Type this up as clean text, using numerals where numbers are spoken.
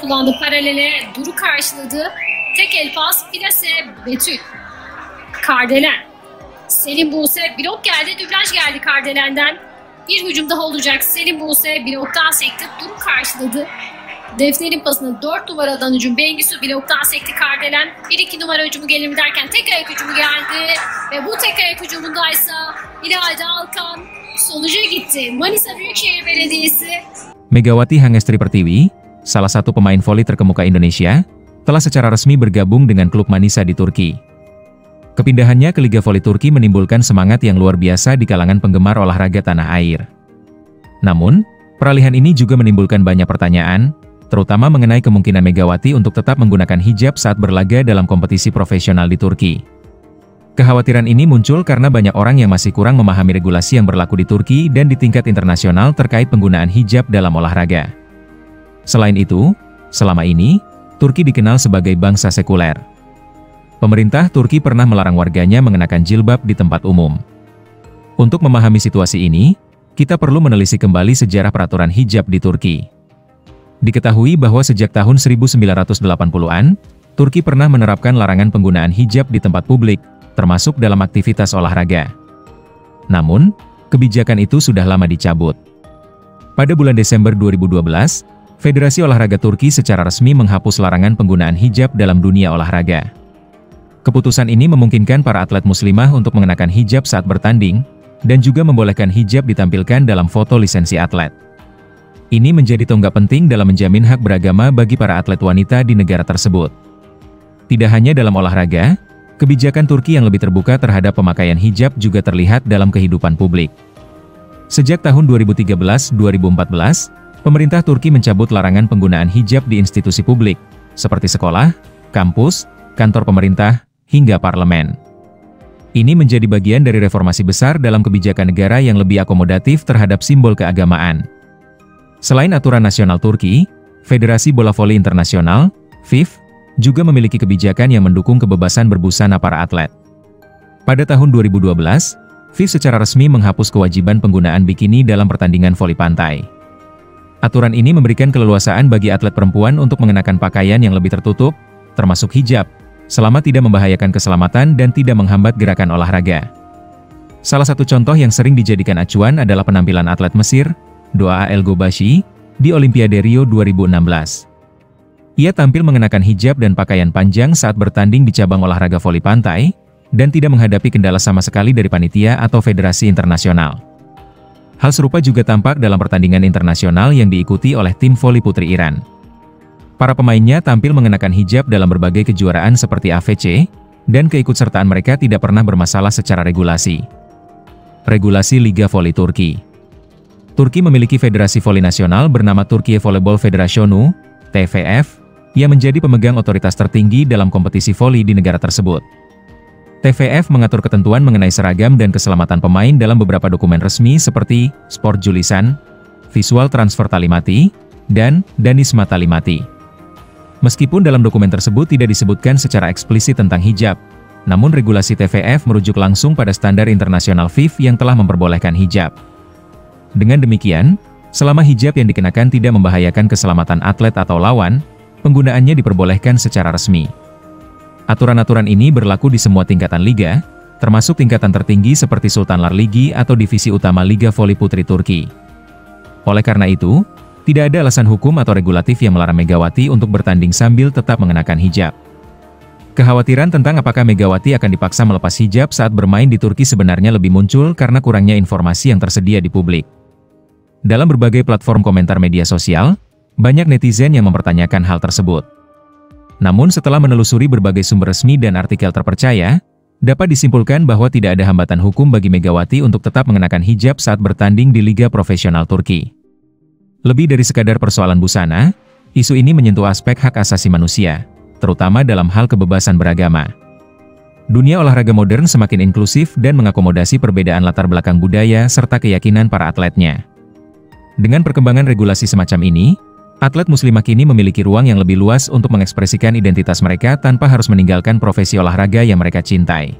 kullandı paralele. Duru karşıladı. Tek el pas plase Betül. Kardelen. Selim Buse blok geldi. Dublaj geldi Kardelen'den. Bir hücum daha olacak. Selim Buse bloktan sekti. Duru karşıladı. Defne'nin pasını 4 numaradan hücum. Bengüsü bloktan sekti Kardelen. 1-2 numara hücumu gelir mi derken tek ayak hücumu geldi. Ve bu tek ayak hücumundaysa İlayda Alkan sonuca gitti. Manisa Büyükşehir Belediyesi. Megawati Hangestri Pertiwi, salah satu pemain voli terkemuka Indonesia, telah secara resmi bergabung dengan klub Manisa di Turki. Kepindahannya ke Liga Voli Turki menimbulkan semangat yang luar biasa di kalangan penggemar olahraga tanah air. Namun, peralihan ini juga menimbulkan banyak pertanyaan, terutama mengenai kemungkinan Megawati untuk tetap menggunakan hijab saat berlaga dalam kompetisi profesional di Turki. Kekhawatiran ini muncul karena banyak orang yang masih kurang memahami regulasi yang berlaku di Turki dan di tingkat internasional terkait penggunaan hijab dalam olahraga. Selain itu, selama ini, Turki dikenal sebagai bangsa sekuler. Pemerintah Turki pernah melarang warganya mengenakan jilbab di tempat umum. Untuk memahami situasi ini, kita perlu menelisik kembali sejarah peraturan hijab di Turki. Diketahui bahwa sejak tahun 1980-an, Turki pernah menerapkan larangan penggunaan hijab di tempat publik, termasuk dalam aktivitas olahraga. Namun, kebijakan itu sudah lama dicabut. Pada bulan Desember 2012, Federasi Olahraga Turki secara resmi menghapus larangan penggunaan hijab dalam dunia olahraga. Keputusan ini memungkinkan para atlet muslimah untuk mengenakan hijab saat bertanding, dan juga membolehkan hijab ditampilkan dalam foto lisensi atlet. Ini menjadi tonggak penting dalam menjamin hak beragama bagi para atlet wanita di negara tersebut. Tidak hanya dalam olahraga, kebijakan Turki yang lebih terbuka terhadap pemakaian hijab juga terlihat dalam kehidupan publik. Sejak tahun 2013-2014, pemerintah Turki mencabut larangan penggunaan hijab di institusi publik, seperti sekolah, kampus, kantor pemerintah, hingga parlemen. Ini menjadi bagian dari reformasi besar dalam kebijakan negara yang lebih akomodatif terhadap simbol keagamaan. Selain aturan nasional Turki, Federasi Bola Voli Internasional, FIF, juga memiliki kebijakan yang mendukung kebebasan berbusana para atlet. Pada tahun 2012, FIF secara resmi menghapus kewajiban penggunaan bikini dalam pertandingan voli pantai. Aturan ini memberikan keleluasaan bagi atlet perempuan untuk mengenakan pakaian yang lebih tertutup, termasuk hijab, selama tidak membahayakan keselamatan dan tidak menghambat gerakan olahraga. Salah satu contoh yang sering dijadikan acuan adalah penampilan atlet Mesir, Doa El Gobashi, di Olimpiade Rio 2016. Ia tampil mengenakan hijab dan pakaian panjang saat bertanding di cabang olahraga voli pantai, dan tidak menghadapi kendala sama sekali dari panitia atau federasi internasional. Hal serupa juga tampak dalam pertandingan internasional yang diikuti oleh tim voli putri Iran. Para pemainnya tampil mengenakan hijab dalam berbagai kejuaraan seperti AVC, dan keikutsertaan mereka tidak pernah bermasalah secara regulasi. Regulasi Liga Voli Turki. Turki memiliki federasi voli nasional bernama Turkiye Volleyball Federasyonu, TVF, yang menjadi pemegang otoritas tertinggi dalam kompetisi voli di negara tersebut. TVF mengatur ketentuan mengenai seragam dan keselamatan pemain dalam beberapa dokumen resmi seperti Sport Julisan, Visual Transfer Talimati, dan Danisma Talimati. Meskipun dalam dokumen tersebut tidak disebutkan secara eksplisit tentang hijab, namun regulasi TVF merujuk langsung pada standar internasional FIF yang telah memperbolehkan hijab. Dengan demikian, selama hijab yang dikenakan tidak membahayakan keselamatan atlet atau lawan, penggunaannya diperbolehkan secara resmi. Aturan-aturan ini berlaku di semua tingkatan liga, termasuk tingkatan tertinggi seperti Sultanlar Ligi atau divisi utama Liga Voli Putri Turki. Oleh karena itu, tidak ada alasan hukum atau regulatif yang melarang Megawati untuk bertanding sambil tetap mengenakan hijab. Kekhawatiran tentang apakah Megawati akan dipaksa melepas hijab saat bermain di Turki sebenarnya lebih muncul karena kurangnya informasi yang tersedia di publik. Dalam berbagai platform komentar media sosial, banyak netizen yang mempertanyakan hal tersebut. Namun setelah menelusuri berbagai sumber resmi dan artikel terpercaya, dapat disimpulkan bahwa tidak ada hambatan hukum bagi Megawati untuk tetap mengenakan hijab saat bertanding di Liga Profesional Turki. Lebih dari sekadar persoalan busana, isu ini menyentuh aspek hak asasi manusia, terutama dalam hal kebebasan beragama. Dunia olahraga modern semakin inklusif dan mengakomodasi perbedaan latar belakang budaya serta keyakinan para atletnya. Dengan perkembangan regulasi semacam ini, atlet muslimah kini memiliki ruang yang lebih luas untuk mengekspresikan identitas mereka tanpa harus meninggalkan profesi olahraga yang mereka cintai.